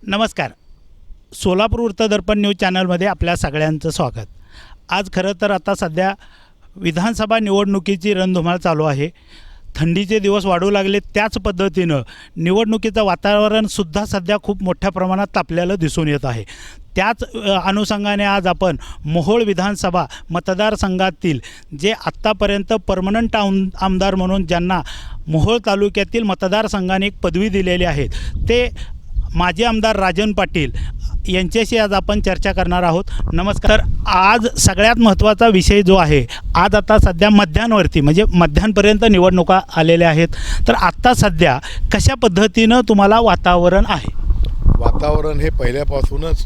नमस्कार. सोलापूर वृत्तदर्पण न्यूज चॅनलमध्ये आपल्या सगळ्यांचं स्वागत. आज खरं तर आता सध्या विधानसभा निवडणुकीची रणधुमाळ चालू आहे. थंडीचे दिवस वाढू लागले, त्याच पद्धतीनं निवडणुकीचं वातावरणसुद्धा सध्या खूप मोठ्या प्रमाणात तापलेलं दिसून येत आहे. त्याच अनुषंगाने आज आपण मोहोळ विधानसभा मतदारसंघातील जे आत्तापर्यंत परमनंट आमदार म्हणून ज्यांना मोहोळ तालुक्यातील मतदारसंघाने एक पदवी दिलेली आहे, ते माजी आमदार राजन पाटील यांच्याशी आज आपण चर्चा करणार आहोत. नमस्कार. आज सगळ्यात महत्त्वाचा विषय जो आहे, आज आता सध्या मध्यान्हवरती म्हणजे मध्यान्हपर्यंत निवडणुका आलेल्या आहेत, तर आत्ता सध्या कशा पद्धतीनं तुम्हाला वातावरण आहे? वातावरण हे पहिल्यापासूनच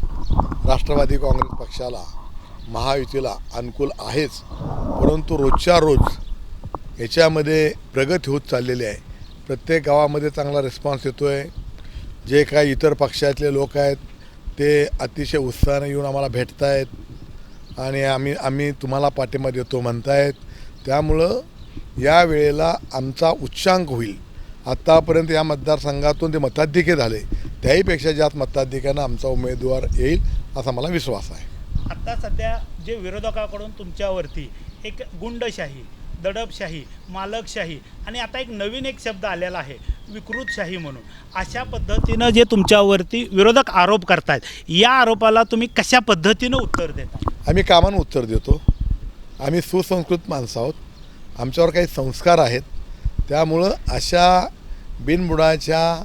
राष्ट्रवादी काँग्रेस पक्षाला, महायुतीला अनुकूल आहेच, परंतु रोजच्या रोज याच्यामध्ये प्रगती होत चाललेली आहे. प्रत्येक गावामध्ये चांगला रिस्पॉन्स येतो आहे. जे काही इतर पक्षातले लोक आहेत ते अतिशय उत्साहाने येऊन आम्हाला भेटत आहेत आणि आम्ही तुम्हाला पाठिंबा देतो म्हणतायत. त्यामुळं या वेळेला आमचा उच्चांक होईल. आत्तापर्यंत या मतदारसंघातून जे मताधिक्य झाले त्याहीपेक्षा जास्त मताधिक्यानं आमचा उमेदवार येईल असा मला विश्वास आहे. आत्ता सध्या जे विरोधकाकडून तुमच्यावरती एक गुंडशाही, दडपशाही, मालकशाही आणि आता एक नवीन शब्द आलेला आहे विकृतशाही म्हणून, अशा पद्धतीनं जे तुमच्यावरती विरोधक आरोप करतायत, या आरोपाला तुम्ही कशा पद्धतीनं उत्तर देता? आम्ही कामानं उत्तर देतो. आम्ही सुसंस्कृत माणसं आहोत. आमच्यावर काही संस्कार आहेत. त्यामुळं अशा बिनबुडाच्या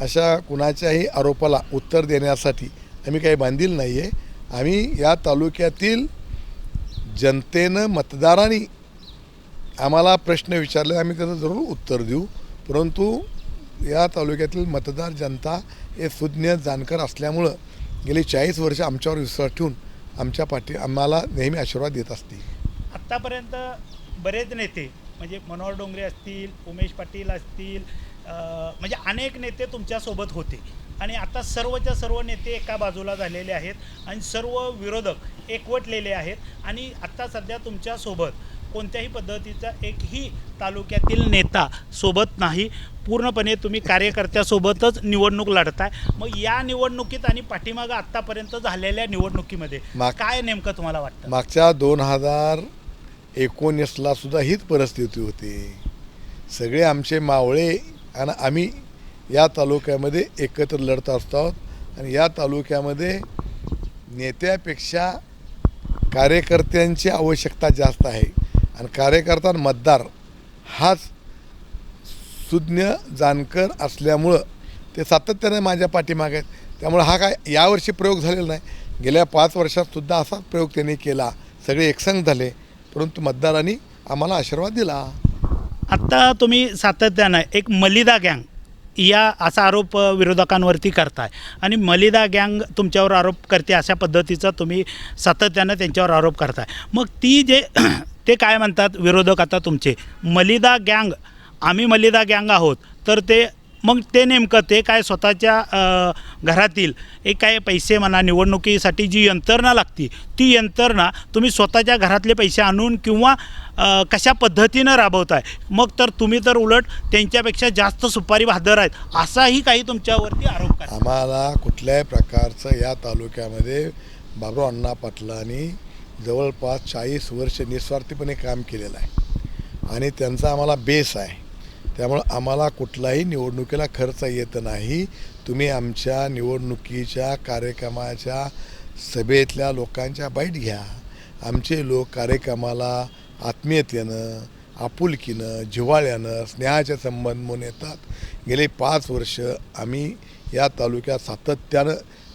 अशा कुणाच्याही आरोपाला उत्तर देण्यासाठी आम्ही काही बांधील नाही आहे. आम्ही या तालुक्यातील जनतेनं, मतदारांनी आम्हाला प्रश्न विचारले, आम्ही त्याचं जरूर उत्तर देऊ. परंतु या तालुक्यातील मतदार जनता हे सुज्ञ जाणकार असल्यामुळं गेली 40 वर्ष आमच्यावर विश्वास ठेवून आम्हाला नेहमी आशीर्वाद देत असते. आत्तापर्यंत बरेच नेते म्हणजे मनोहर डोंगरे असतील, उमेश पाटील असतील, म्हणजे अनेक नेते तुमच्यासोबत होते आणि आता सर्वच्या सर्व नेते एका बाजूला झालेले आहेत आणि सर्व विरोधक एकवटलेले आहेत आणि आत्ता सध्या तुमच्यासोबत कोणत्याही पद्धतीचा एकही तालुक्यातील नेता सोबत नाही. पूर्णपणे तुम्ही कार्यकर्त्यासोबतच निवडणूक लढताय. मग या निवडणुकीत आणि पाठीमागं आत्तापर्यंत झालेल्या निवडणुकीमध्ये काय नेमकं तुम्हाला वाटतं? मागच्या 2019ला सुद्धा हीच परिस्थिती होती. सगळे आमचे मावळे आणि आम्ही या तालुक्यामध्ये एकत्र लढत असतो आणि या तालुक्यामध्ये नेत्यापेक्षा कार्यकर्त्यांची आवश्यकता जास्त आहे आणि कार्यकर्ता मतदार हाच सुज्ञ जाणकर असल्यामुळं ते सातत्याने माझ्या पाठीमागे आहेत. त्यामुळे हा काय यावर्षी प्रयोग झालेला नाही. गेल्या 5 वर्षातसुद्धा असाच प्रयोग त्यांनी केला. सगळे एकसंघ झाले, परंतु मतदारांनी आम्हाला आशीर्वाद दिला. आत्ता तुम्ही सातत्यानं एक मलिदा गँग या असा आरोप विरोधकांवरती करताय आणि मलिदा गँग तुमच्यावर आरोप करते अशा पद्धतीचा तुम्ही सातत्यानं त्यांच्यावर आरोप करताय. मग ती जे ते काय म्हणतात विरोधक आता तुमचे, मलिदा गँग, आम्ही मलिदा गँग आहोत, तर ते मग ते नेमकं ते काय स्वतःच्या घरातील एक काय पैसे म्हणा, निवडणुकीसाठी जी यंत्रणा लागती ती यंत्रणा तुम्ही स्वतःच्या घरातले पैसे आणून किंवा कशा पद्धतीनं राबवताय, मग तर तुम्ही तर उलट त्यांच्यापेक्षा जास्त सुपारी भादर आहेत असाही काही तुमच्यावरती आरोप करा. आम्हाला कुठल्याही प्रकारचं या तालुक्यामध्ये बाबुराव अण्णा पाटलांनी जवळपास 40 वर्ष निस्वार्थीपणे काम केलेलं आहे आणि त्यांचा आम्हाला बेस आहे. त्यामुळं आम्हाला कुठलाही निवडणुकीला खर्च येत नाही. तुम्ही आमच्या निवडणुकीच्या कार्यक्रमाच्या सभेतल्या लोकांच्या बाईट घ्या. आमचे लोक कार्यक्रमाला आत्मीयतेनं, आपुलकीनं, जिव्हाळ्यानं, स्नेहाचे संबंध म्हणून येतात. गेले 5 वर्ष आम्ही या तालुक्यात सातत्यानं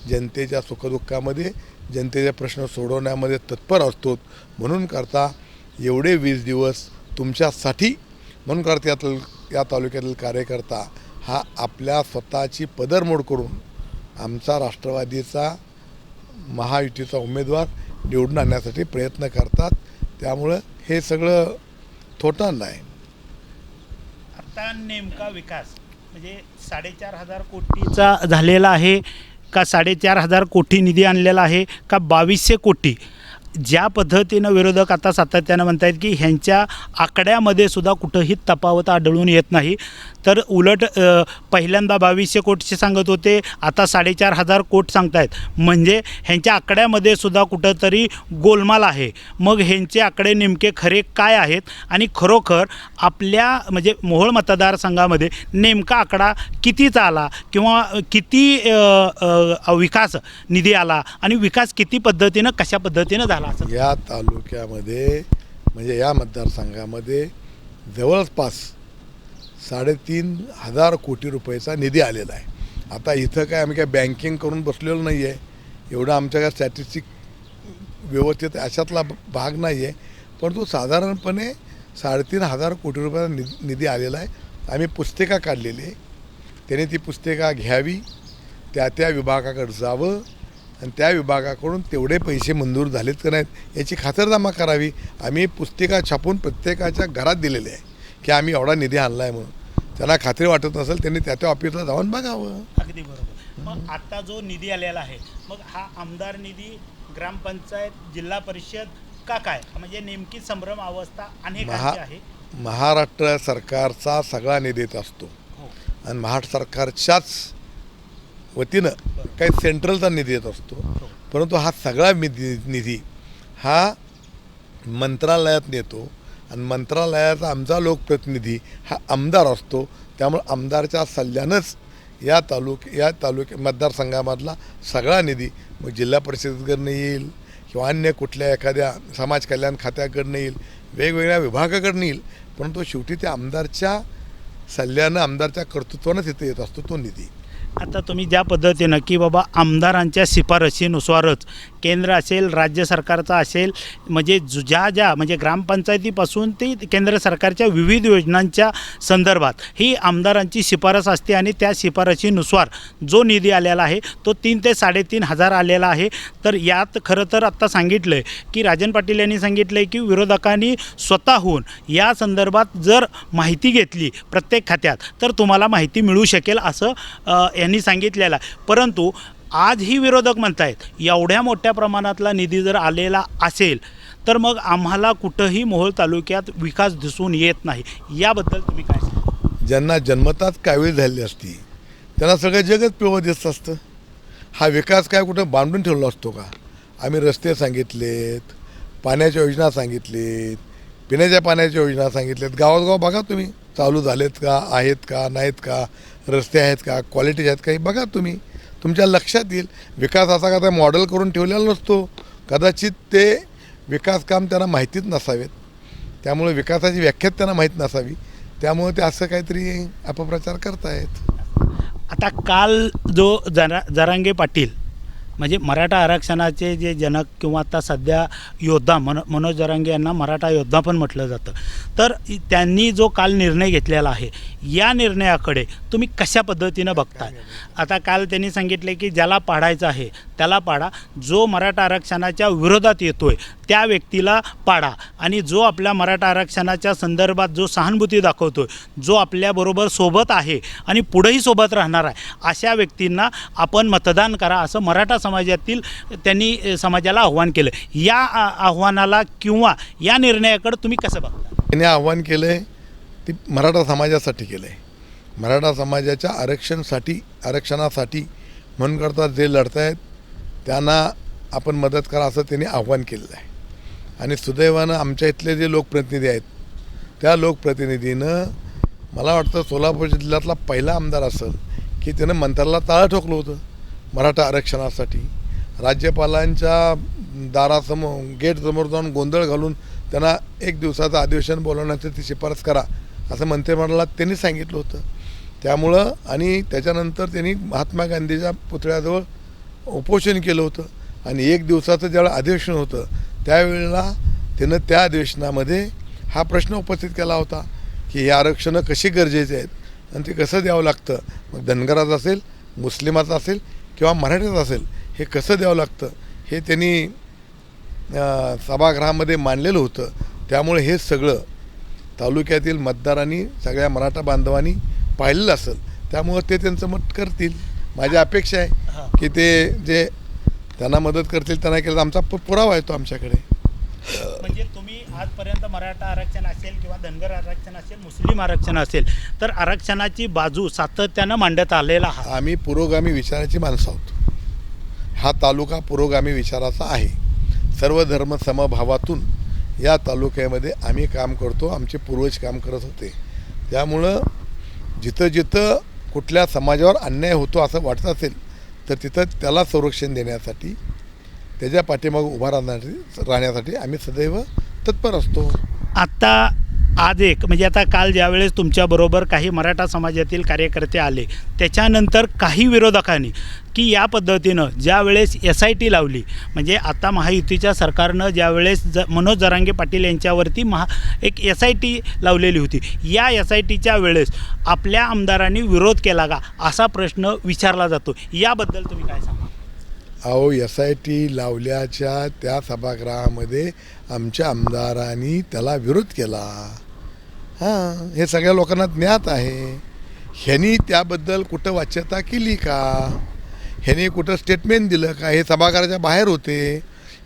जनतेच्या सुखदुःखामध्ये, जनतेचे प्रश्न सोडवण्यामध्ये तत्पर असतो. म्हणून करता एवढे 20 दिवस तुमच्यासाठी म्हणून करता या तालुक्यातील कार्यकर्ता हा आपल्या स्वतःची पदरमोड करून आमचा राष्ट्रवादीचा, महायुतीचा उमेदवार निवडून आणण्यासाठी प्रयत्न करतात. त्यामुळं हे सगळं थोटं नाही. आता नेमका विकास म्हणजे 4,500 कोटीचा झालेला आहे का 4,500 कोटी निधी आणलेला आहे का 2200 कोटी? ज्या पद्धतीनं विरोधक आता सातत्यानं म्हणतायत की ह्यांच्या आकड्यामध्ये सुद्धा कुठंही तफावत आढळून येत नाही, तर उलट पहिल्यांदा 2200 कोटचे सांगत होते, आता 4500 कोट सांगतायत. म्हणजे ह्यांच्या आकड्यामध्ये सुद्धा कुठंतरी गोलमाल आहे. मग ह्यांचे आकडे नेमके खरे काय आहेत आणि खरोखर आपल्या म्हणजे मोहोळ मतदारसंघामध्ये नेमका आकडा कितीचा आला किंवा किती विकास निधी आला आणि विकास किती पद्धतीनं कशा पद्धतीनं झाला असं या तालुक्यामध्ये म्हणजे या मतदारसंघामध्ये जवळपास 3,500 कोटी रुपयाचा निधी आलेला आहे. आता इथं काय आम्ही काय बँकिंग करून बसलेलो नाही आहे, एवढं आमच्या काय स्टॅटिस्टिक व्यवस्थित अशातला भाग नाही आहे, परंतु साधारणपणे 3,500 कोटी रुपयाचा निधी आलेला आहे. आम्ही पुस्तिका काढलेली आहे, त्याने ती पुस्तिका घ्यावी, त्या विभागाकडे जावं आणि त्या विभागाकडून तेवढे पैसे मंजूर झालेत का नाहीत याची खातरजमा करावी. आम्ही पुस्तिका छापून प्रत्येकाच्या घरात दिलेले आहे की आम्ही एवढा निधी आणला आहे म्हणून. त्यांना खात्री वाटत नसेल त्यांनी त्या ऑफिसला जाऊन बघावं. अगदी बरोबर. मग आता जो निधी आलेला आहे, मग हा आमदार निधी, ग्रामपंचायत, जिल्हा परिषद का काय, म्हणजे नेमकी संभ्रम अवस्था अनेकांची आहे. महाराष्ट्र सरकारचा सगळा निधी येत असतो आणि महाराष्ट्र सरकारच्याच वतीनं काही सेंट्रलचा निधी येत असतो, परंतु हा सगळा निधी हा मंत्रालयात नेतो आणि मंत्रालयाचा आमचा लोकप्रतिनिधी हा आमदार असतो. त्यामुळे आमदारच्या सल्ल्यानंच या तालुक्या मतदारसंघामधला सगळा निधी मग जिल्हा परिषदेकडनं येईल किंवा अन्य कुठल्या एखाद्या समाज कल्याण खात्याकडनं येईल, वेगवेगळ्या विभागाकडनं येईल, परंतु शेवटी त्या आमदारच्या सल्ल्यानं आमदारच्या कर्तृत्वानं तिथे येत असतो तो निधी. आता तुम्ही ज्या पद्धतीनं की बाबा आमदारांच्या शिफारशीनुसारच केंद्र असेल, राज्य सरकारचा असेल, म्हणजे ज्या म्हणजे ग्रामपंचायतीपासून ते केंद्र सरकारच्या विविध योजनांच्या संदर्भात ही आमदारांची शिफारस असते आणि त्या शिफारशीनुसार जो निधी आलेला आहे तो 3,000 ते 3,500 आलेला आहे. तर यात खरं तर आत्ता सांगितलं आहे की राजन पाटील यांनी सांगितलं आहे की विरोधकांनी स्वतःहून या संदर्भात जर माहिती घेतली प्रत्येक खात्यात तर तुम्हाला माहिती मिळू शकेल असं यांनी सांगितलेलं आहे. परंतु आजही विरोधक म्हणतायत एवढ्या मोठ्या प्रमाणातला निधी जर आलेला असेल तर मग आम्हाला कुठंही मोहोळ तालुक्यात विकास दिसून येत नाही. याबद्दल तुम्ही काय सांगा? ज्यांना जन्मताच कावीळ झालेली असती त्यांना सगळं जगच पिवळं दिसत असतं. हा विकास काय कुठं बांधून ठेवला असतो का? आम्ही रस्ते सांगितलेत, पाण्याच्या योजना सांगितलेत, पिण्याच्या पाण्याच्या योजना सांगितलेत, गावात बघा तुम्ही चालू झालेत का, आहेत का, नाहीत का, रस्ते आहेत का, क्वालिटी आहेत का, हे बघा तुम्ही, तुमच्या लक्षात येईल. विकास असा का मॉडेल करून ठेवलेला नसतो, कदाचित ते विकास काम त्यांना माहितीच नसावेत, त्यामुळे विकासाची व्याख्या त्यांना माहीत नसावी, त्यामुळे ते असं काहीतरी अपप्रचार करतायत. आता काल जो जरांगे पाटील म्हणजे मराठा आरक्षणाचे जे जनक किंवा आता सध्या योद्धा मनोज जरांगे यांना मराठा योद्धा पण म्हटलं जातं, तर त्यांनी जो काल निर्णय घेतलेला आहे या निर्णयाकडे तुम्ही कशा पद्धतीनं बघताय? आता काल त्यांनी सांगितले की ज्याला पाडायचं आहे त्याला पाडा, जो मराठा आरक्षणाच्या विरोधात येतोय त्या व्यक्तीला पाडा आणि जो आपल्या मराठा आरक्षणाच्या संदर्भात जो सहानुभूती दाखवतोय, जो आपल्याबरोबर सोबत आहे आणि पुढेही सोबत राहणार आहे अशा व्यक्तींना आपण मतदान करा असं मराठा समाजातील त्यांनी समाजाला आव्हान केलं. या आव्हानाला किंवा या निर्णयाकडे तुम्ही कसं बघता? त्यांनी आव्हान केलं आहे ते मराठा समाजासाठी केलं आहे. मराठा समाजाच्या आरक्षणासाठी म्हणून करता जे लढत आहेत त्यांना आपण मदत करा असं त्यांनी आव्हान केलेलं आहे. आणि सुदैवानं आमच्या इथले जे लोकप्रतिनिधी आहेत त्या लोकप्रतिनिधीनं मला वाटतं सोलापूर जिल्ह्यातला पहिला आमदार असेल की त्यानं मंत्र्याला टाळं ठोकलं होतं मराठा आरक्षणासाठी. राज्यपालांच्या दारासमोर गेटसमोर जाऊन गोंधळ घालून त्यांना 1 दिवसाचं अधिवेशन बोलवण्याची ती शिफारस करा असं मंत्रिमंडळात त्यांनी सांगितलं होतं. त्यामुळं आणि त्याच्यानंतर त्यांनी महात्मा गांधीच्या पुतळ्याजवळ उपोषण केलं होतं आणि 1 दिवसाचं ज्यावेळेला अधिवेशन होतं त्यावेळेला त्यानं त्या अधिवेशनामध्ये हा प्रश्न उपस्थित केला होता की हे आरक्षणं कशी गरजेचे आहेत आणि ते कसं द्यावं लागतं, मग धनगराचं असेल, मुस्लिमाचं असेल किंवा मराठीचं असेल, हे कसं द्यावं लागतं हे त्यांनी सभागृहामध्ये मांडलेलं होतं. त्यामुळे हे सगळं तालुक्यातील मतदारांनी सगळ्या मराठा बांधवांनी पाहिलेलं असेल, त्यामुळं ते त्यांचं मत करतील. माझी अपेक्षा आहे की ते जे त्यांना मदत करतील त्यांना केलं आमचा पुरावा आहे तो आमच्याकडे. म्हणजे तुम्ही आजपर्यंत मराठा आरक्षण असेल किंवा धनगर आरक्षण असेल, मुस्लिम आरक्षण असेल, तर आरक्षणाची बाजू सातत्यानं मांडत आलेला आहात. आम्ही पुरोगामी विचाराची माणसं आहोत. हा तालुका पुरोगामी विचाराचा आहे. सर्व धर्म समभावातून या तालुक्यामध्ये आम्ही काम करतो. आमचे पूर्वज काम करत होते. त्यामुळं जिथं जिथं कुठल्या समाजावर अन्याय होतो असं वाटत असेल तर तिथं त्याला संरक्षण देण्यासाठी, त्याच्या पाठीमागे उभा राहण्यासाठी आम्ही सदैव तत्पर असतो. आता आज एक म्हणजे आता काल ज्यावेळेस तुमच्याबरोबर काही मराठा समाजातील कार्यकर्ते आले, त्याच्यानंतर काही विरोधकांनी की या पद्धतीनं ज्यावेळेस SIT लावली, म्हणजे आता महायुतीच्या सरकारनं ज्यावेळेस मनोज जरांगे पाटील यांच्यावरती एक SIT लावलेली होती, या SITच्या वेळेस आपल्या आमदारांनी विरोध केला का असा प्रश्न विचारला जातो. याबद्दल तुम्ही काय सांगा? अहो, SIT लावल्याच्या त्या सभागृहामध्ये आमच्या आमदारांनी त्याला विरोध केला. हां, हे सगळ्या लोकांना ज्ञात आहे. ह्यांनी त्याबद्दल कुठं वाच्यता केली का? ह्यांनी कुठं स्टेटमेंट दिलं का? हे सभागृहाच्या बाहेर होते.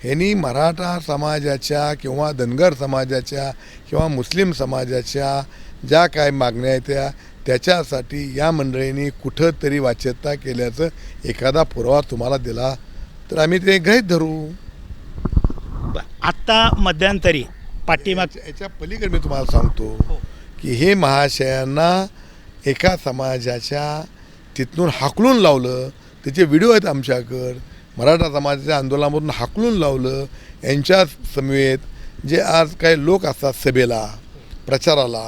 ह्यांनी मराठा समाजाच्या किंवा धनगर समाजाच्या किंवा मुस्लिम समाजाच्या ज्या काय मागण्या आहेत त्याच्यासाठी या मंडळींनी कुठंतरी वाच्यता केल्याचं एखादा पुरावा तुम्हाला दिला तर आम्ही ते गृहीत धरू. आत्ता मध्यंतरी याच्या पलीकडे मी तुम्हाला सांगतो की हे महाशयांना एका समाजाच्या तिथून हाकलून लावलं. त्याचे व्हिडिओ आहेत आमच्याकडं. मराठा समाजाच्या आंदोलनामधून हाकलून लावलं. यांच्या समवेत जे आज काही लोक असतात सभेला, प्रचाराला,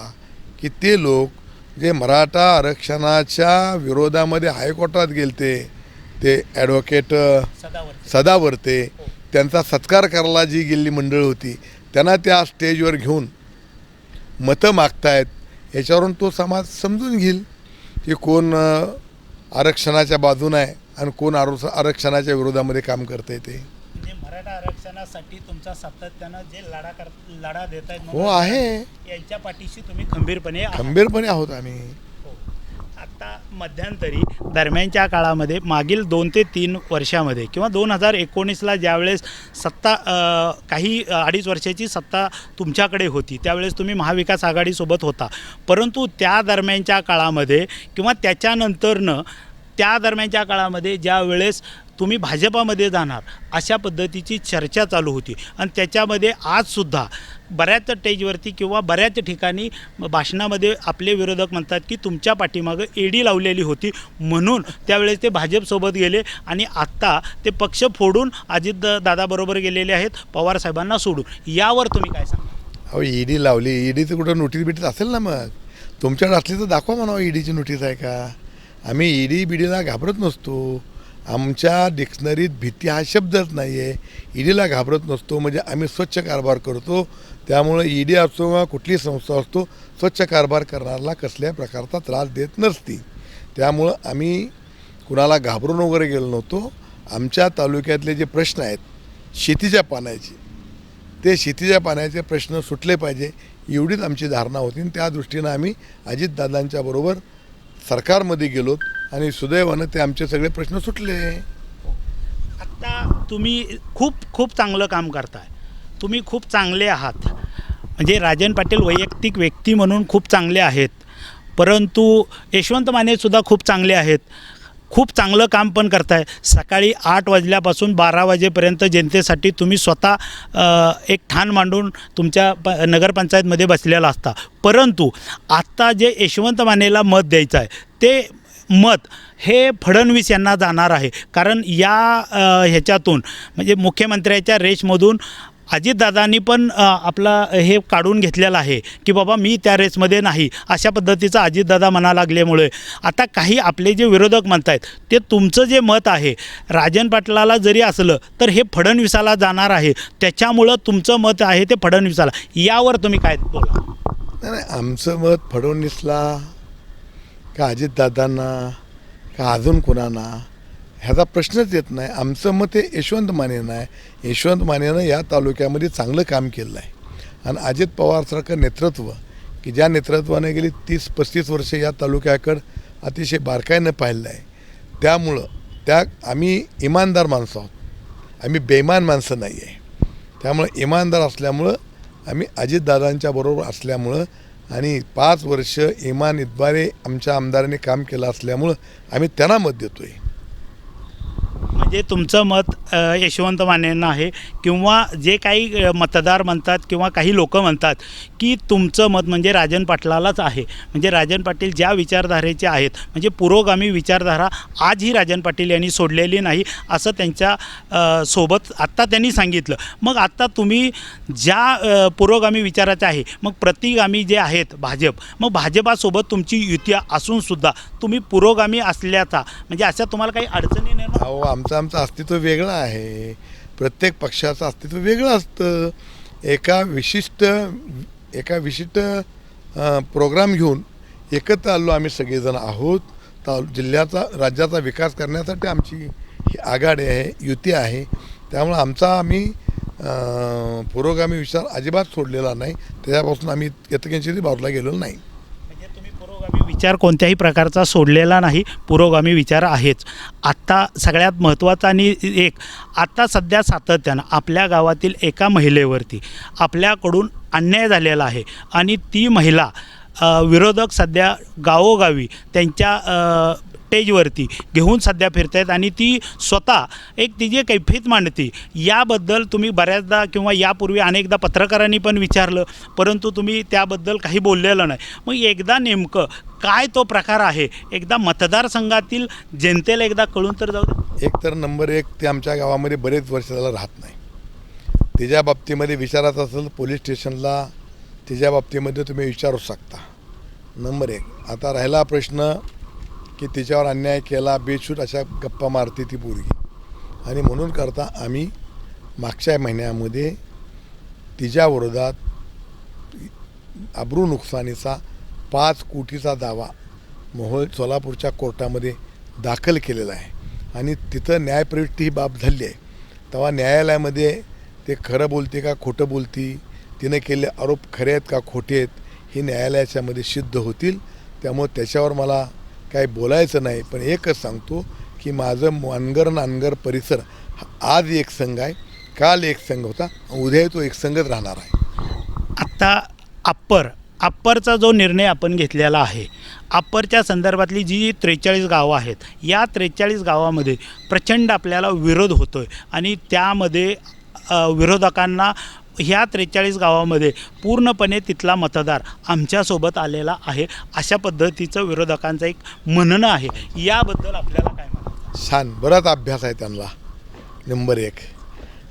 की ते लोक जे मराठा आरक्षणाच्या विरोधामध्ये हायकोर्टात गेलते, ते ॲडव्होकेट सदावर्ते, त्यांचा सत्कार करायला जी गेलेली मंडळ होती, त्यांना त्या स्टेजवर घेऊन मतं मागतायत. याच्यावरून तो समाज समजून घेईल की कोण आरक्षणाच्या बाजूने आहे आणि कोण आरक्षणाच्या विरोधामध्ये काम करतंय. ते म्हणजे मराठा आरक्षणासाठी तुमचा सातत्यानं जे लढा देत आहेत, हो आहे, यांच्या पाठीशी तुम्ही खंबीरपणे आहोत आम्ही. आता मध्यंतरी दरम्यानच्या काळामध्ये मागील 2 ते 3 वर्षामध्ये किंवा 2019ला ज्यावेळेस सत्ता काही 2.5 वर्षाची सत्ता तुमच्याकडे होती, त्यावेळेस तुम्ही महाविकास आघाडीसोबत होता. परंतु त्या दरम्यानच्या काळामध्ये किंवा त्याच्यानंतरनं त्या दरम्यानच्या काळामध्ये ज्यावेळेस तुम्ही भाजपामध्ये जाणार अशा पद्धतीची चर्चा चालू होती आणि त्याच्यामध्ये आजसुद्धा बऱ्याच स्टेजवरती किंवा बऱ्याच ठिकाणी भाषणामध्ये आपले विरोधक म्हणतात की तुमच्या पाठीमागं ED लावलेली होती म्हणून त्यावेळेस ते भाजपसोबत गेले आणि आत्ता ते पक्ष फोडून अजित दादाबरोबर गेलेले आहेत, पवारसाहेबांना सोडून. यावर तुम्ही काय सांगा? अहो, ED लावली, EDचं कुठं नोटीस बिटीस असेल ना, मग तुमच्याकडे असली तर दाखवा म्हणावं EDची नोटीस आहे का. आम्ही ED बीडीला घाबरत नसतो. आमच्या डिक्शनरीत भीती हा शब्दच नाही आहे. EDला घाबरत नसतो. म्हणजे आम्ही स्वच्छ कारभार करतो. त्यामुळे ED असो किंवा कुठली संस्था असतो, स्वच्छ कारभार करणाऱ्याला कसल्याही प्रकारचा त्रास देत नसती. त्यामुळं आम्ही कुणाला घाबरून वगैरे गेलो नव्हतो. आमच्या तालुक्यातले जे प्रश्न आहेत शेतीच्या पाण्याचे, ते शेतीच्या पाण्याचे प्रश्न सुटले पाहिजे एवढीच आमची धारणा होती. आणि त्या दृष्टीनं आम्ही अजितदादांच्या बरोबर सरकारमध्ये गेलोत आणि सुदैवानं ते आमचे सगळे प्रश्न सुटले. आत्ता तुम्ही खूप चांगलं काम करताय, तुम्ही खूप चांगले आहात. म्हणजे राजन पाटील वैयक्तिक व्यक्ती म्हणून खूप चांगले आहेत, परंतु यशवंत मानेसुद्धा खूप चांगले आहेत. खूप चांगलं काम पण करताय. सकाळी 8 वाजल्यापासून 12 वाजेपर्यंत जनतेसाठी तुम्ही स्वतः एक ठाण मांडून तुमच्या नगरपंचायतमध्ये बसलेला असता. परंतु आत्ता जे यशवंत मानेला मत द्यायचं आहे ते मत हे फडणवीस यांना जाणार आहे. कारण या ह्याच्यातून म्हणजे मुख्यमंत्र्याच्या रेसमधून अजितदादांनी पण आपला हे काढून घेतलेलं आहे की बाबा मी त्या रेसमध्ये नाही, अशा पद्धतीचा अजितदादा म्हणा लागल्यामुळे आता काही आपले जे विरोधक म्हणत आहेत ते तुमचं जे मत आहे राजन पाटलाला जरी असलं तर हे फडणवीसाला जाणार आहे, त्याच्यामुळं तुमचं मत आहे ते फडणवीसाला. यावर तुम्ही काय बोला? नाही, आमचं मत फडणवीसला का अजितदादांना का अजून कुणाला ह्याचा प्रश्नच येत नाही. आमचं मत हे यशवंत मानेनं आहे. यशवंत मानेनं या तालुक्यामध्ये चांगलं काम केलं आहे आणि अजित पवारसारखं नेतृत्व की ज्या नेतृत्वाने गेली 30-35 वर्षे या तालुक्याकडं अतिशय बारकाईनं पाहिलं आहे. त्यामुळं आम्ही इमानदार माणसं आहोत, आम्ही बेईमान माणसं नाही आहे. त्यामुळं इमानदार असल्यामुळं आम्ही अजितदादांच्या बरोबर असल्यामुळं आणि 5 वर्ष इमानद्वारे आमच्या आमदारांनी काम केलं असल्यामुळं आम्ही त्यांना मत देतो आहे. म्हणजे तुमचं मत यशवंत मानेंना आहे किंवा जे काही मतदार म्हणतात किंवा काही लोक म्हणतात की तुमचं मत म्हणजे राजन पाटलालाच आहे. म्हणजे राजन पाटील ज्या विचारधारेचे आहेत म्हणजे पुरोगामी विचारधारा आजही राजन पाटील यांनी सोडलेली नाही असं त्यांच्या सोबत आत्ता त्यांनी सांगितलं. मग आत्ता तुम्ही ज्या पुरोगामी विचाराचे आहे मग प्रतिगामी जे आहेत भाजप, मग भाजपासोबत तुमची युती असूनसुद्धा तुम्ही पुरोगामी असल्याचा म्हणजे अशा तुम्हाला काही अडचणी निर्माण? अहो, आमचं अस्तित्व वेगळं आहे. प्रत्येक पक्षाचं अस्तित्व वेगळं असतं. एका विशिष्ट प्रोग्राम घेऊन एकत्र आलो आम्ही सगळेजण आहोत. जिल्ह्याचा राज्याचा विकास करण्यासाठी आमची ही आघाडी आहे, युती आहे. त्यामुळं आम्ही पुरोगामी विचार अजिबात सोडलेला नाही. त्याच्यापासून आम्ही यथकिंचित बाजूला गेलेलो नाही. विचार कोणत्याही प्रकारचा सोडलेला नाही, पुरोगामी विचार आहेच. आत्ता सगळ्यात महत्त्वाचा आणि आत्ता सध्या सातत्यानं आपल्या गावातील एका महिलेवरती आपल्याकडून अन्याय झालेला आहे आणि ती महिला विरोधक सध्या गावोगावी त्यांच्या स्टेजवरती घेऊन सध्या फिरत आहेत आणि ती स्वतः एक तिची कैफियत मांडते. याबद्दल तुम्ही बऱ्याचदा किंवा यापूर्वी अनेकदा पत्रकारांनी पण विचारलं परंतु तुम्ही त्याबद्दल काही बोललेलं नाही. मग एकदा नेमकं काय तो प्रकार आहे एकदा मतदारसंघातील जनतेला एकदा कळून तर जाऊ दे. एक तर नंबर 1 ते आमच्या गावामध्ये बरेच वर्ष झालं राहत नाही. तिच्या बाबतीमध्ये विचारायचं असेल पोलीस स्टेशनला तिच्या बाबतीमध्ये तुम्ही विचारू शकता. नंबर 1. आता राहिला प्रश्न की तिच्यावर अन्याय केला बेछूट अशा गप्पा मारते ती पोरगी आणि म्हणून करता आम्ही मागच्या महिन्यामध्ये तिच्या विरोधात अब्रू नुकसानीचा 5 कोटीचा दावा मोहोळ सोलापूरच्या कोर्टामध्ये दाखल केलेला आहे आणि तिथं न्यायप्रविष्टी ही बाब झाली आहे. तेव्हा न्यायालयामध्ये ते खरं बोलते का खोटं बोलती, तिने केलेले आरोप खरे आहेत का खोटे आहेत हे न्यायालयाच्यामध्ये सिद्ध होतील. त्यामुळे त्याच्यावर मला काही बोलायचं नाही. पण एकच सांगतो की माझं नानगर परिसर आज एक संघ आहे, काल एक संघ होता, उद्या तो एक संघच राहणार आहे. आत्ता अप्परचा जो निर्णय आपण घेतलेला आहे, अप्परच्या संदर्भातली जी 43 गावं आहेत या 43 गावामध्ये प्रचंड आपल्याला विरोध होतो आहे आणि त्यामध्ये विरोधकांना ह्या 43 गावामध्ये पूर्णपणे तिथला मतदार आमच्यासोबत आलेला आहे अशा पद्धतीचं विरोधकांचं एक म्हणणं आहे. याबद्दल आपल्याला काय म्हणायचं? छान, बराच अभ्यास आहे त्यांना. नंबर 1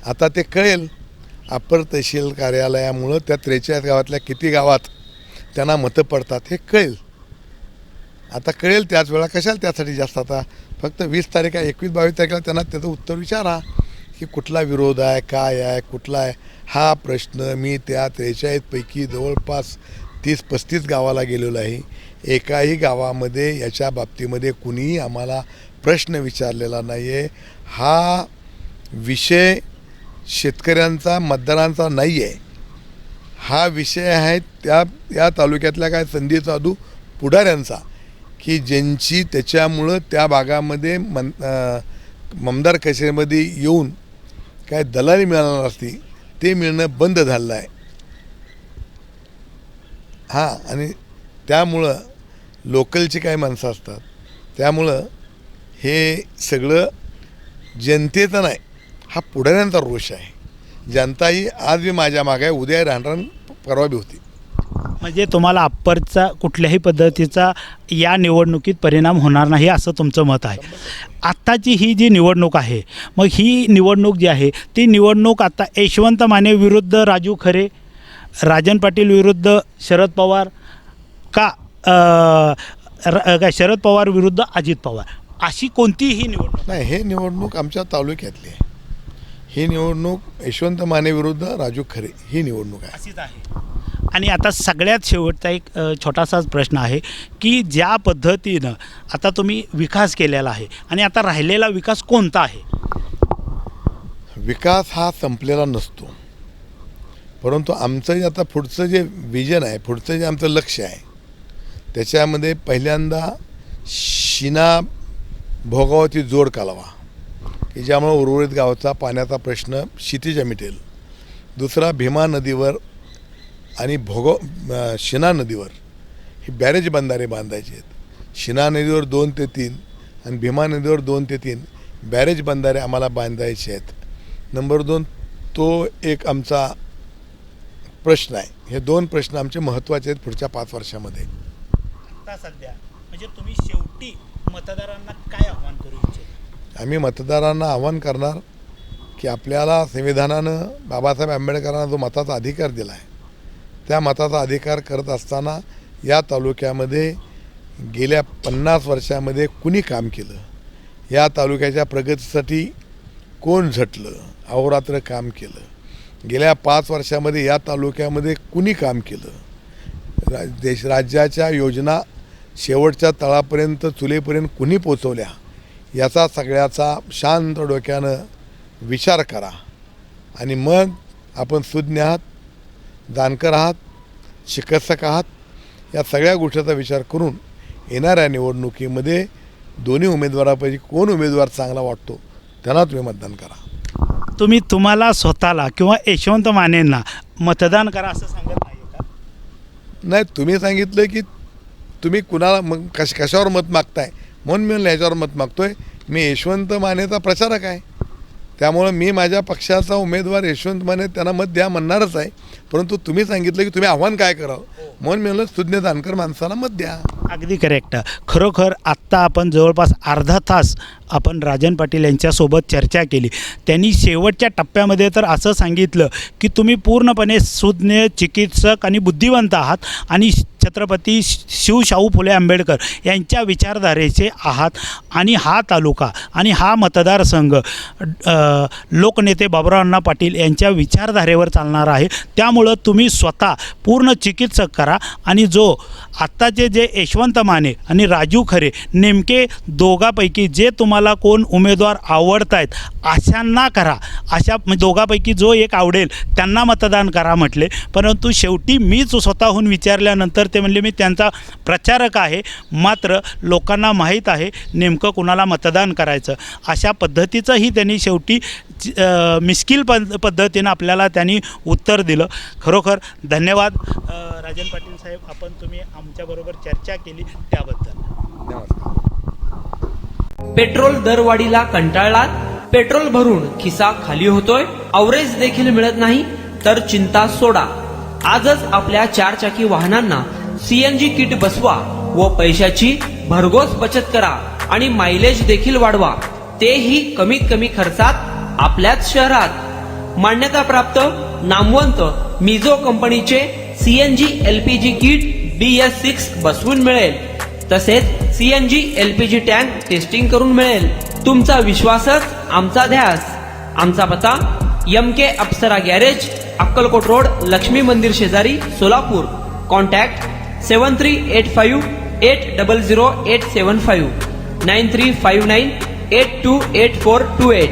आता ते कळेल अप्पर तहसील कार्यालयामुळं त्या 43 गावातल्या किती गावात त्यांना मतं पडतात हे कळेल. आता कळेल त्याच वेळा. कशाला त्यासाठी जास्त आता फक्त 20 तारीख आहे, 21-22 तारखेला त्यांना त्याचं उत्तर विचारा की कुठला विरोध आहे, काय आहे, कुठला आहे. हा प्रश्न मी त्या 43 पैकी जवळपास 30-35 गावाला गेलेलो आहे. एकाही गावामध्ये याच्या बाबतीमध्ये कुणीही आम्हाला प्रश्न विचारलेला नाही आहे. हा विषय शेतकऱ्यांचा मतदारांचा नाही आहे. हा विषय आहे या तालुक्यातल्या काय संधी साधू पुढाऱ्यांचा की ज्यांची त्याच्यामुळं त्या भागामध्ये ममदार कचेरीमध्ये येऊन काय दलाली मिळणार असती ते मिळणं बंद झालं आहे. हां, आणि त्यामुळं लोकलची काही माणसं असतात त्यामुळं हे सगळं जनतेचं नाही, हा पुढाऱ्यांचा रोष आहे. जनता ही आज बी माझ्या मागे आहे, उद्या राहणार, परवा बी होती. म्हणजे तुम्हाला अप्परचा कुठल्याही पद्धतीचा या निवडणुकीत परिणाम होणार नाही असं तुमचं मत आहे. आत्ताची ही जी निवडणूक आहे मग ही निवडणूक जी आहे ती निवडणूक आता यशवंत माने विरुद्ध राजू खरे, राजन पाटील विरुद्ध शरद पवार का शरद पवार विरुद्ध अजित पवार अशी कोणतीही निवडणूक नाही. हे निवडणूक आमच्या तालुक्यातली आहे. ही निवडणूक यशवंत माने विरुद्ध राजू खरे ही निवडणूक आहे. अशीच आहे. आणि आता सगळ्यात शेवटचा एक छोटासाच प्रश्न आहे की ज्या पद्धतीनं आता तुम्ही विकास केलेला आहे आणि आता राहिलेला विकास कोणता आहे? विकास हा संपलेला नसतो, परंतु आमचं जे आता पुढचं जे विजन आहे, पुढचं जे आमचं लक्ष आहे त्याच्यामध्ये पहिल्यांदा शिना भोगावती जोड कालवा की ज्यामुळे उर्वरित गावाचा पाण्याचा प्रश्न क्षितिज मिटेल. दुसरा भीमा नदीवर आणि शिना नदीवर ही बॅरेज बंधारे बांधायचे आहेत. शिना नदीवर 2 ते 3 आणि भीमा नदीवर 2 ते 3 बॅरेज बंधारे आम्हाला बांधायचे आहेत. नंबर 2 तो एक आमचा प्रश्न आहे. हे 2 प्रश्न आमचे महत्त्वाचे आहेत पुढच्या 5 वर्षामध्ये. आता सध्या म्हणजे तुम्ही शेवटी मतदारांना काय आव्हान करू इच्छिता? आम्ही मतदारांना आव्हान करणार की आपल्याला संविधानानं बाबासाहेब आंबेडकरांना जो मताचा अधिकार दिला आहे त्या मताचा अधिकार करत असताना या तालुक्यामध्ये गेल्या 50 वर्षामध्ये कुणी काम केलं, या तालुक्याच्या प्रगतीसाठी कोण झटलं, अहोरात्र काम केलं, गेल्या 5 वर्षामध्ये या तालुक्यामध्ये कुणी काम केलं, राज्याच्या योजना शेवटच्या तळापर्यंत चुलीपर्यंत कुणी पोचवल्या, याचा सगळ्याचा शांत डोक्यानं विचार करा आणि मग आपण सुज्ञ आहात, जाणकार आहात, चिकित्सक आहात, या सगळ्या गोष्टीचा विचार करून येणाऱ्या निवडणुकीमध्ये दोन्ही उमेदवारापैकी कोण उमेदवार चांगला वाटतो त्यांना तुम्ही मतदान करा. तुम्ही तुम्हाला स्वतःला किंवा यशवंत मानेंना मतदान करा असं सांगत नाही का? नाही, तुम्ही सांगितलं की तुम्ही कुणाला मग कशावर मत मागताय म्हणून मी ह्याच्यावर मत मागतोय. मी यशवंत मानेचा प्रचारक आहे, त्यामुळं मी माझ्या पक्षाचा उमेदवार यशवंत माने त्यांना मत द्या म्हणणारच आहे. परंतु तुम्ही सांगितलं की तुम्ही आव्हान काय करावं म्हणून मी म्हणलं सुज्ञ जाणकार माणसाला मत द्या. अगदी करेक्ट. खरोखर आत्ता आपण जवळपास अर्धा तास आपण राजन पाटील यांच्यासोबत चर्चा केली. त्यांनी शेवटच्या टप्प्यामध्ये तर असं सांगितलं की तुम्ही पूर्णपणे सुज्ञ, चिकित्सक आणि बुद्धिवंत आहात आणि छत्रपती शाहू फुले आंबेडकर यांच्या विचारधारेचे आहात आणि हा तालुका आणि हा मतदारसंघ लोकनेते बाबुराव पाटील यांच्या विचारधारेवर चालणार आहे. त्यामुळं तुम्ही स्वतः पूर्ण चिकित्सक करा आणि जो आत्ताचे जे यशवंत माने आणि राजू खरे नेमके दोघापैकी जे तुम्हाला कोण उमेदवार आवडत आहेत अशांना करा. अशा दोघापैकी जो एक आवडेल त्यांना मतदान करा म्हटले. परंतु शेवटी मीच स्वतःहून विचारल्यानंतर ते म्हणले मी त्यांचा प्रचारक आहे, मात्र लोकांना माहीत आहे नेमकं कुणाला मतदान करायचं. अशा पद्धतीचंही त्यांनी शेवटी मिश्किल पद्धतीनं आपल्याला त्यांनी उत्तर दिलं. खरोखर धन्यवाद राजन पाटील साहेब, तुम्ही आमच्याबरोबर चर्चा केली त्याबद्दल. पेट्रोल दरवाढीला कंटाळलात? पेट्रोल भरून खिसा खाली होतोय? अवरेज देखील मिळत नाही? तर चिंता सोडा. आजच आपल्या 4 चाकी वाहनांना सीएनजी किट बसवा व पैशाची भरघोस बचत करा आणि मायलेज देखील वाढवा, तेही कमीत कमी खर्चात आपल्याच शहरात. मान्यताप्राप्त नामवंत मिझो कंपनीचे सीएनजी एलपीजी किट BS6 बसवून मिळेल. तसेच सीएनजी एलपीजी टँक टेस्टिंग करून मिळेल. तुमचा विश्वासच आमचा ध्यास. आमचा पत्ता MK अप्सरा गॅरेज, अक्कलकोट रोड, लक्ष्मी मंदिर शेजारी, सोलापूर. कॉन्टॅक्ट 7385800875 9359828428.